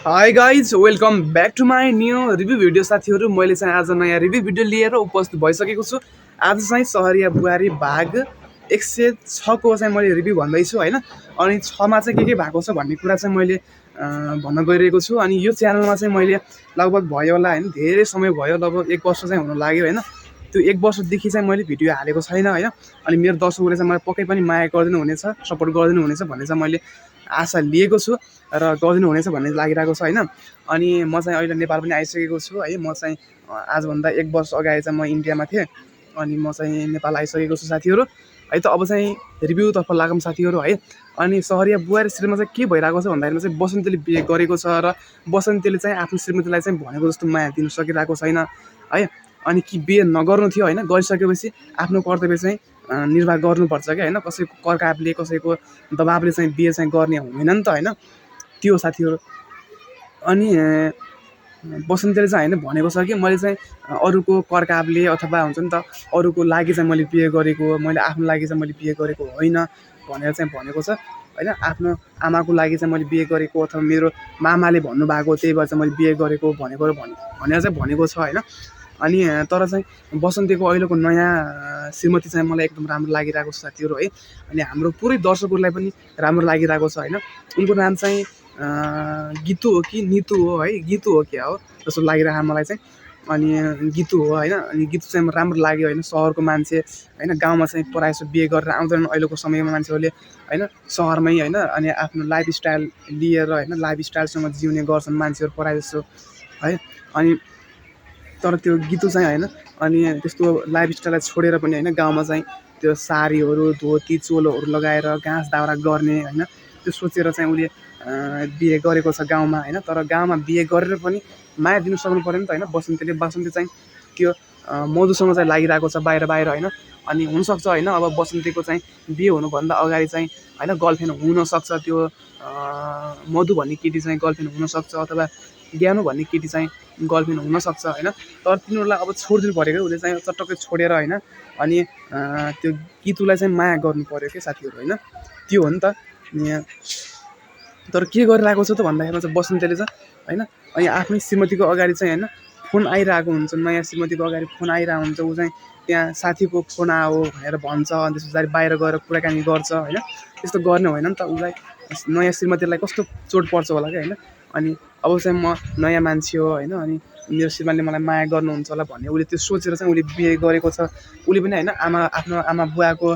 High guys welcome back to my new review video साथीहरू। मैले चाहिँ आज नयाँ रिभ्यू भिडियो लिएर उपस्थित भइसकेको छु। आज चाहिँ सहरिया बुहारी भाग 106को चाहिँ मैले रिभ्यू भन्दैछु होइन। अनि 6मा चाहिँ के भएको छ भन्ने कुरा चाहिँ मैले भन्न गइरहेको छु। अनि यो च्यानलमा चाहिँ मैले लगभग भयो होला होइन, धेरै समय भयो, लगभग 1 वर्ष चाहिँ हुन लाग्यो होइन। त्यो 1 वर्षदेखि चाहिँ मैले भिडियो हालेको छैन होइन। अनि मेरो दर्शकहरूले चाहिँ मलाई पक्कै पनि माया गरिदिनु हुनेछ, सपोर्ट गरिदिनु हुनेछ भन्ने चाहिँ मैले आशा लिएको छु र गरिदिनु हुनेछ भन्ने लागिरहेको छ होइन। अनि म चाहिँ अहिले नेपाल पनि आइसकेको छु है। म चाहिँ आजभन्दा 1 वर्ष अगाडि चाहिँ म इन्डियामा थिएँ, अनि म चाहिँ नेपाल आइसकेको छु साथीहरू है। त अब चाहिँ रिभ्यूतर्फ लागौँ साथीहरू है। अनि सहरिया बुहारी सिरियलमा चाहिँ के भइरहेको छ भन्दाखेरिमा चाहिँ बसन्तीले बिहे गरेको छ र बसन्तीले चाहिँ आफ्नो श्रीमतीलाई चाहिँ भनेको जस्तो माया दिन सकिरहेको छैन है। अनि कि बिहे नगर्नु थियो होइन, गरिसकेपछि आफ्नो कर्तव्य चाहिँ निर्वाह गर्नुपर्छ क्या होइन। कसैको करकापले कसैको दबाबले चाहिँ बिहे चाहिँ गर्ने हुँदैन नि त होइन, त्यो साथीहरू। अनि बसन्तीले चाहिँ होइन भनेको छ कि मैले चाहिँ अरूको करकापले अथवा हुन्छ नि त अरूको लागि चाहिँ मैले बिहे गरेको, मैले आफ्नो लागि चाहिँ मैले बिहे गरेको होइन भनेर चाहिँ भनेको छ होइन। आफ्नो आमाको लागि चाहिँ मैले बिहे गरेको अथवा मेरो मामाले भन्नुभएको त्यही भएर चाहिँ मैले बिहे गरेको भनेर चाहिँ भनेको छ होइन। अनि तर चाहिँ बसन्तीको अहिलेको नयाँ श्रीमती चाहिँ मलाई एकदम राम्रो लागिरहेको छ साथीहरू है। अनि हाम्रो पुरै दर्शकहरूलाई पनि राम्रो लागिरहेको छ होइन। उनको नाम चाहिँ गीतु हो कि नितु हो है, गीतु हो क्या हो जस्तो लागिरहेको मलाई चाहिँ। अनि गीतु हो होइन। अनि गीतु चाहिँ राम्रो लाग्यो होइन। सहरको मान्छे होइन, गाउँमा चाहिँ प्रायः जस्तो बिहे गरेर आउँदैनन् अहिलेको समयमा मान्छेहरूले होइन, सहरमै होइन। अनि आफ्नो लाइफस्टाइल लिएर होइन, लाइफस्टाइलसँग जिउने गर्छन् मान्छेहरू प्रायः जस्तो है। अनि तर त्यो गीतु चाहिँ होइन, अनि त्यस्तो लाइफस्टाइललाई छोडेर पनि होइन गाउँमा चाहिँ त्यो साडीहरू धोती चोलोहरू लगाएर घाँस दाउरा गर्ने होइन, त्यो सोचेर चाहिँ उसले बिहे गरेको छ गाउँमा होइन। तर गाउँमा बिहे गरेर पनि माया दिनु सक्नु पऱ्यो नि त होइन बसन्तीले। बसन्ती चाहिँ त्यो मधुसँग चाहिँ लागिरहेको छ बाहिर बाहिर होइन। अनि हुनसक्छ होइन अब बसन्तीको चाहिँ बिहे हुनुभन्दा अगाडि चाहिँ होइन गर्लफ्रेन्ड हुनसक्छ, त्यो मधु भन्ने केटी चाहिँ गर्लफ्रेन्ड हुनसक्छ अथवा ज्ञानु भन्ने केटी चाहिँ गर्लफ्रेन्ड हुनसक्छ होइन। तर तिनीहरूलाई अब छोडिदिनु पऱ्यो क्या, उसले चाहिँ चटक्कै छोडेर होइन। अनि त्यो गीतुलाई चाहिँ माया गर्नु पऱ्यो क्या साथीहरू होइन, त्यो हो नि त। तर के गरिरहेको छ त भन्दाखेरिमा चाहिँ बसन्तीले चाहिँ होइन, अनि आफ्नै श्रीमतीको अगाडि चाहिँ होइन फोन आइरहेको हुन्छ, नयाँ श्रीमतीको अगाडि फोन आइरहेको हुन्छ। ऊ चाहिँ त्यहाँ साथीको फोन आओ भनेर भन्छ, अनि त्यस पछाडि बाहिर गएर कुराकानी गर्छ होइन। त्यस्तो गर्ने होइन नि त। उसलाई नयाँ श्रीमतीलाई कस्तो चोट पर्छ होला क्या होइन। अनि अब चाहिँ म नयाँ मान्छे हो होइन, अनि मेरो श्रीमानले मलाई माया गर्नुहुन्छ होला भन्ने उसले त्यो सोचेर चाहिँ उसले बिहे गरेको छ। उसले पनि होइन आफ्नो आमा बुवाको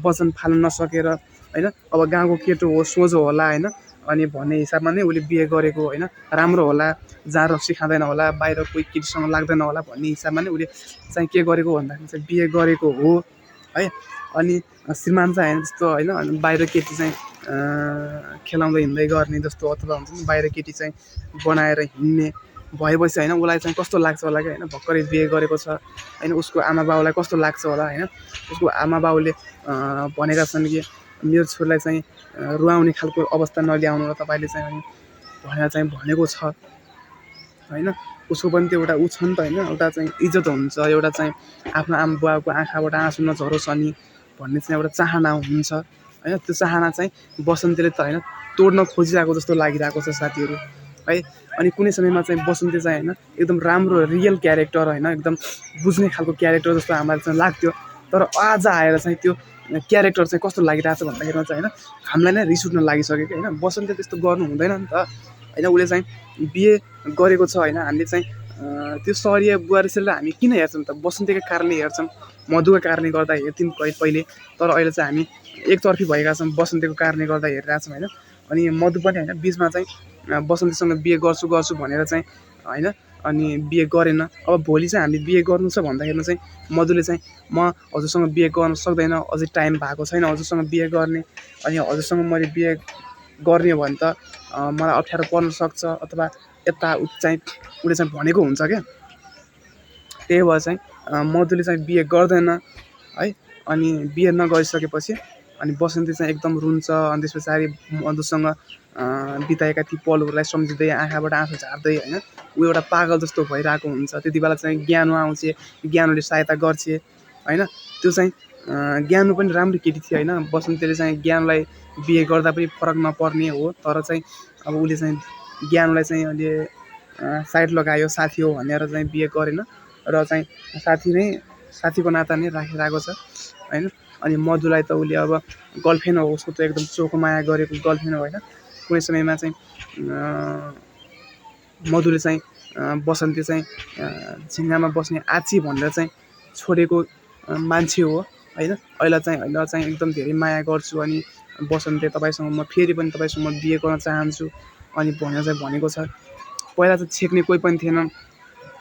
वचन फाल्न नसकेर होइन, अब गाउँको केटो हो सोझो होला होइन, अनि भन्ने हिसाबमा नै उसले बिहे गरेको होइन। राम्रो होला, जहाँ रक्सी खाँदैन होला, बाहिर कोही केटीसँग लाग्दैन होला भन्ने हिसाबमा नै उसले चाहिँ के गरेको भन्दाखेरि चाहिँ बिहे गरेको हो है। अनि श्रीमान चाहिँ होइन जस्तो होइन, बाहिर केटी चाहिँ खेलाउँदै हिँड्दै गर्ने जस्तो अथवा हुन्छ नि बाहिर केटी चाहिँ बनाएर हिँड्ने भएपछि होइन उसलाई चाहिँ कस्तो लाग्छ होला क्या होइन। भर्खरै बिहे गरेको छ होइन, उसको आमा बाउलाई कस्तो लाग्छ होला होइन। उसको आमा बाउले भनेका छन् कि मेरो छोरीलाई चाहिँ रुवाउने खालको अवस्था नल्याउनु र तपाईँले चाहिँ अनि भनेर चाहिँ भनेको छ होइन। उसको पनि त्यो एउटा ऊ छ नि त होइन, एउटा चाहिँ इज्जत हुन्छ, एउटा चाहिँ आफ्नो आमा बुवाको आँखाबाट आँसु नझरोस् अनि भन्ने चाहिँ एउटा चाहना हुन्छ होइन। त्यो चाहना चाहिँ बसन्तीले त होइन तोड्न खोजिरहेको जस्तो लागिरहेको छ साथीहरू है। अनि कुनै समयमा चाहिँ बसन्ती चाहिँ होइन एकदम राम्रो रियल क्यारेक्टर होइन, एकदम बुझ्ने खालको क्यारेक्टर जस्तो हामीलाई चाहिँ लाग्थ्यो। तर आज आएर चाहिँ त्यो क्यारेक्टर चाहिँ कस्तो लागिरहेको छ भन्दाखेरिमा चाहिँ होइन हामीलाई नै रिस उठ्न लागिसक्यो कि होइन। बसन्तीले त्यस्तो गर्नु हुँदैन नि त होइन। उसले चाहिँ बिहे गरेको छ होइन। हामीले चाहिँ त्यो सहरिया बुहारी सिरियल हामी किन हेर्छौँ त? बसन्तीको कारणले हेर्छौँ, मधुको कारणले गर्दा हेर्थ्यौँ पहिले। तर अहिले चाहिँ हामी एकतर्फी भएका छौँ, बसन्तीको कारणले गर्दा हेरिरहेको छौँ होइन। अनि मधु पनि होइन बिचमा चाहिँ बसन्तीसँग बिहे गर्छु गर्छु भनेर चाहिँ होइन, अनि बिहे गरेन। अब भोलि चाहिँ हामीले बिहे गर्नु छ भन्दाखेरिमा चाहिँ मधुले चाहिँ म हजुरसँग बिहे गर्न सक्दैन, अझै टाइम भएको छैन हजुरसँग बिहे गर्ने, अनि हजुरसँग मैले बिहे गर्ने हो भने त मलाई अप्ठ्यारो पर्न सक्छ अथवा यता चाहिँ उसले चाहिँ भनेको हुन्छ क्या। त्यही भएर चाहिँ मधुले चाहिँ बिहे गर्दैन है। अनि बिहे नगरिसकेपछि अनि बसन्ती चाहिँ एकदम रुन्छ। अनि त्यस पछाडि मधुसँग बिताएका ती पलहरूलाई सम्झिँदै आँखाबाट आँसु झार्दै होइन ऊ एउटा पागल जस्तो भइरहेको हुन्छ। त्यति बेला चाहिँ ज्ञानु आउँछ, ज्ञानुले सहायता गर्छ होइन। त्यो चाहिँ ज्ञानु पनि राम्रो केटी थियो होइन। बसन्तीले चाहिँ ज्ञानुलाई बिहे गर्दा पनि फरक नपर्ने हो, तर चाहिँ अब उसले चाहिँ ज्ञानलाई चाहिँ अहिले साइड लगायो, साथी हो भनेर चाहिँ बिहे गरेन र चाहिँ साथीको नाता नै राखिरहेको छ होइन। अनि मधुलाई त उसले अब गर्लफ्रेन्ड हो, उसको त एकदम चोखो माया गरेको गर्लफ्रेन्ड हो होइन। कुनै समयमा चाहिँ मधुले चाहिँ बसन्ती चाहिँ झिङ्गामा बस्ने आची भनेर चाहिँ छोडेको मान्छे हो होइन। अहिले चाहिँ एकदम धेरै माया गर्छु अनि बसन्ती तपाईँसँग म फेरि पनि तपाईँसँग बिहे गर्न चाहन्छु अनि भनेर चाहिँ भनेको छ। पहिला चाहिँ छेक्ने कोही पनि थिएन,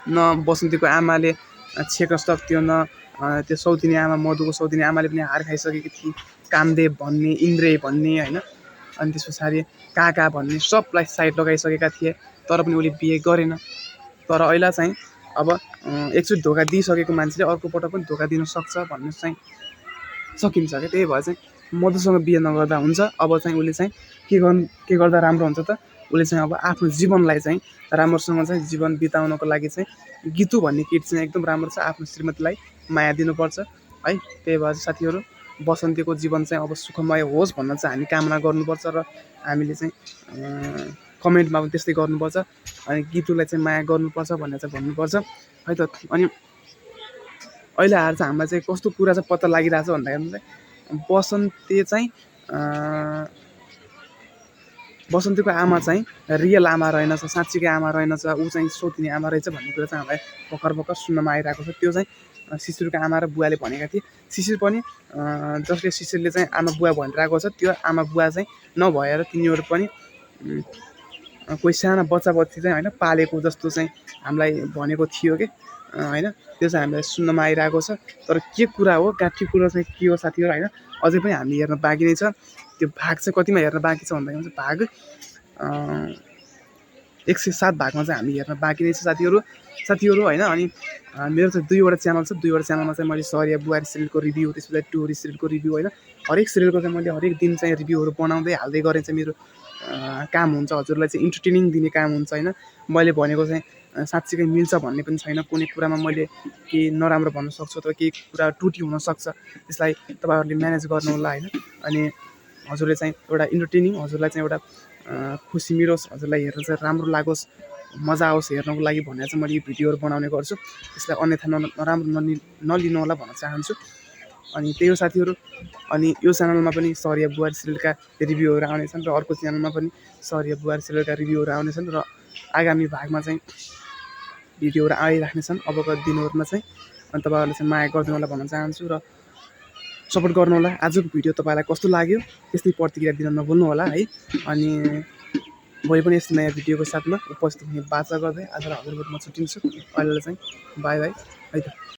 न बसन्तीको आमाले छेक्न सक्थ्यो, न त्यो सौतिनी आमा मधुको सौतिनी आमाले पनि हार खाइसकेकी थिए। कामदेव भन्ने, इन्द्रे भन्ने होइन, अनि त्यस पछाडि काका भन्ने सबलाई साइड लगाइसकेका थिए, तर पनि उसले बिहे गरेन। तर अहिले चाहिँ अब एकचोटि धोका दिइसकेको मान्छेले अर्कोपल्ट पनि धोका दिन सक्छ भन्ने चाहिँ सकिन्छ क्या। त्यही भएर चाहिँ मधुसँग बिहे नगर्दा हुन्छ। अब चाहिँ उसले चाहिँ के गर्दा राम्रो हुन्छ त, उसले चाहिँ अब आफ्नो जीवनलाई चाहिँ राम्रोसँग चाहिँ जीवन बिताउनको लागि चाहिँ गीतु भन्ने केटी चाहिँ एकदम राम्रो छ, आफ्नो श्रीमतीलाई माया दिनुपर्छ है। त्यही भएर साथीहरू बसन्तीको जीवन चाहिँ अब सुखमय होस् भन्न चाहिँ हामी कामना गर्नुपर्छ र हामीले चाहिँ कमेन्टमा पनि त्यस्तै गर्नुपर्छ। अनि गीतुलाई चाहिँ माया गर्नुपर्छ भनेर चाहिँ भन्नुपर्छ है त। अनि अहिले आएर चाहिँ हामीलाई चाहिँ कस्तो कुरा चाहिँ पत्ता लागिरहेछ भन्दाखेरि चाहिँ बसन्तीको आमा चाहिँ रियल आमा रहेनछ, साँच्चीकै आमा रहेनछ, ऊ चाहिँ सौतिनी आमा रहेछ भन्ने कुरा चाहिँ हामीलाई भर्खर सुन्नमा आइरहेको छ। त्यो चाहिँ शिशिरको आमा र बुवाले भनेका थिए। शिशिर पनि जसले शिशिरले चाहिँ आमा बुवा भनिरहेको छ त्यो आमा बुवा चाहिँ नभएर तिनीहरू पनि कोही सानो बच्चा चाहिँ होइन पालेको जस्तो चाहिँ हामीलाई भनेको थियो कि होइन। त्यो चाहिँ हामीलाई सुन्नमा आइरहेको छ। तर के कुरा हो, गाँठी कुरा चाहिँ के हो साथीहरू होइन, अझै पनि हामी हेर्न बाँकी नै छ। त्यो भाग चाहिँ कतिमा हेर्न बाँकी छ भन्दाखेरि चाहिँ भाग 107 भागमा चाहिँ हामी हेर्न बाँकी नै छ साथीहरू होइन। अनि मेरो चाहिँ 2वटा च्यानल छ, 2वटा च्यानलमा चाहिँ मैले सरिया बुहारी सिरियलको रिभ्यू, त्यसपछि टोरी सिरियलको रिभ्यू होइन, हरेक सिरियलको चाहिँ मैले हरेक दिन चाहिँ रिभ्यूहरू बनाउँदै हाल्दै गरेँ चाहिँ मेरो काम हुन्छ। हजुरलाई चाहिँ इन्टरटेनिङ दिने काम हुन्छ होइन। मैले भनेको चाहिँ साँच्चीकै मिल्छ भन्ने पनि छैन। कुनै कुरामा मैले केही नराम्रो भन्न सक्छु अथवा केही कुरा त्रुटि हुनसक्छ, त्यसलाई तपाईँहरूले म्यानेज गर्नु होला होइन। अनि हजुरले चाहिँ एउटा इन्टरटेनिङ, हजुरलाई चाहिँ एउटा खुसी मिलोस्, हजुरलाई हेर्न चाहिँ राम्रो लागोस्, मजा आओस् हेर्नको लागि भनेर चाहिँ मैले यो भिडियोहरू बनाउने गर्छु। त्यसलाई अन्यथा नराम्रो नलिनु होला भन्न चाहन्छु। अनि त्यही हो साथीहरू। अनि यो च्यानलमा पनि सरिया बुहारी सिरियलका रिभ्यूहरू आउनेछन् र अर्को च्यानलमा पनि सरिया बुहारी सिरियलका रिभ्यूहरू आउनेछन् र आगामी भागमा चाहिँ भिडियोहरू आइराख्नेछन् अबका दिनहरूमा चाहिँ। अनि तपाईँहरूले चाहिँ माया गरिदिनु होला भन्न चाहन्छु र सपोर्ट गर्नु होला। आजको भिडियो तपाईँलाई कस्तो लाग्यो त्यस्तै प्रतिक्रिया दिन नभुल्नु होला है। अनि भोलि पनि यस्तो नयाँ भिडियोको साथमा उपस्थित हुने बाचा गर्दै आजलाई हजुरबाट म छुट्टिन्छु। अहिले चाहिँ बाई बाई है त।